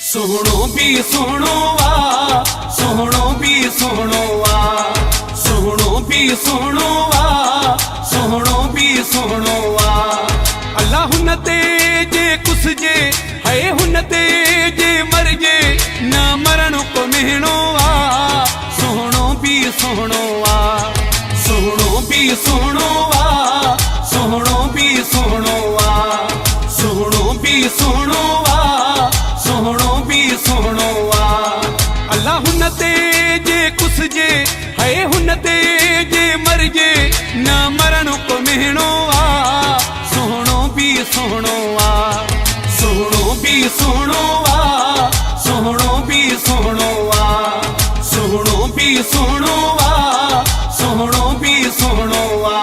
सोहणो भी सोहणो वा, सोहणो भी सोहणो वा, सोहणो भी सोहणो वा, सोहणो भी सोहणो वा। अल्लाह हुन ते जे कुछ जे है हुन ते जे मर जे न मरण को मिहणो वा। सोहणो भी सोहणो वा, सोहणो भी सोहणो वा, सोहणो भी सोहणो वा, सोहणो भी सोहणो वा, सोहणो भी सोहणो वा। अल्लाह हुन ते जे कुछ जे है हुन ते जे मर जे न मरण को मिहणो वा। सोहणो भी सोहणो वा, सोहणो भी सोहणो वा, सोहणो भी सोहणो वा, सोहणो भी सोहणो वा, सोहणो भी सोहणो वा।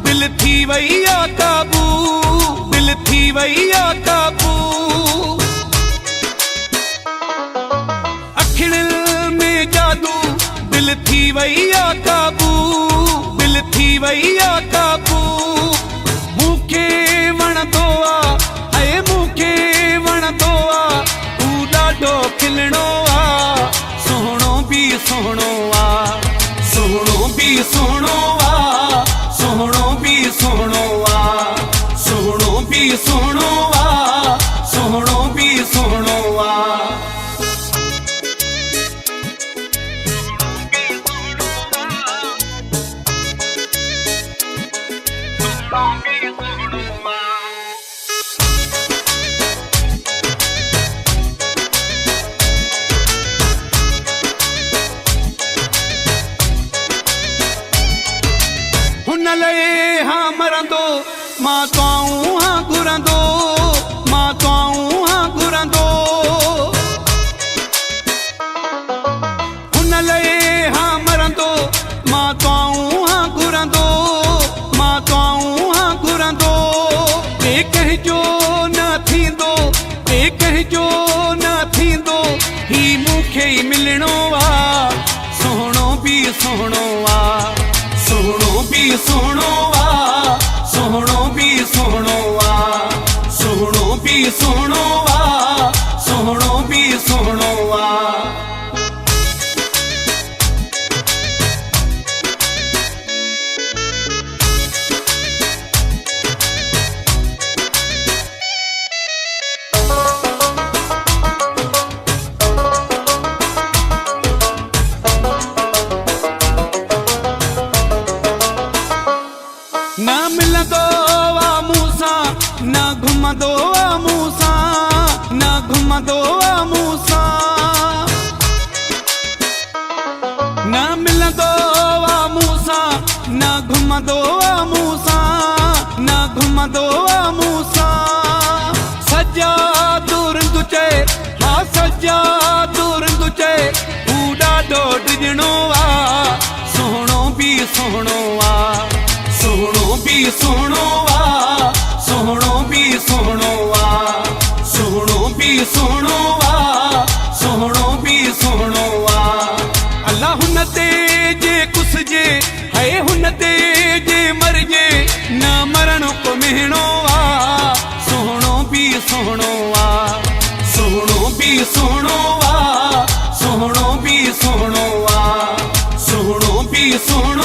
दिल थी वैया काबू, दिल थी वैया काबू। अखिड़िल में जादू दिल थी वैया काबू, दिल थी वैया काबू। मूंखे वणंदो आ ऐं मूंखे वणंदो आ तू ॾाढो खिलणो आ। सोहणो भी सोहणो आ, सोहणो भी सोहणो आ, सोहणो भी सोहणो वा, सोहणो भी सोहणो वा, सोहणो भी सोहणो वा। हुन लए हाँ मरंदो मां तूं हाँ घुरंदो, मां तूं हाँ घुरंदो। हुन लए हाँ मरंदो मां तूं हाँ घुरंदो, मां तूं हाँ घुरंदो। ते कहजो न थींदो, ते कहजो न थींदो ही मूंखे ई मिलणो वा। सोहणो भी सोहणो वा, सोहणो भी सोहणो वा, सोहणो भी सोहणो वा, सोहणो भी सोहणो वा, सोहणो भी सोहणो वा। न मिलंदो आ मूंसा, न घुमंदो आ मूंसा, न घुमंदो आ मूंसा। न मिलंदो आ मूंसा, न घुमंदो आ मूंसा, न घुमंदो आ मूंसा। सजा दूर तुचे हा, सजा दूर तुचे तू ॾाढो डिॼणो आ। सोहणो भी सोहणो आ, सोहणो भी सोहणो वा, सोहणो भी सोहणो वा, सोहणो भी सोहणो वा, सोहणो भी सोहणो वा। अल्लाह हुन ते जे कुछ जे है हुन ते जे मर जे न मरण को मिहणो वा। सोहणो भी सोहणो वा, सोहणो भी सोहणो वा, सोहणो भी सोहणो वा, सोहणो भी सोहणो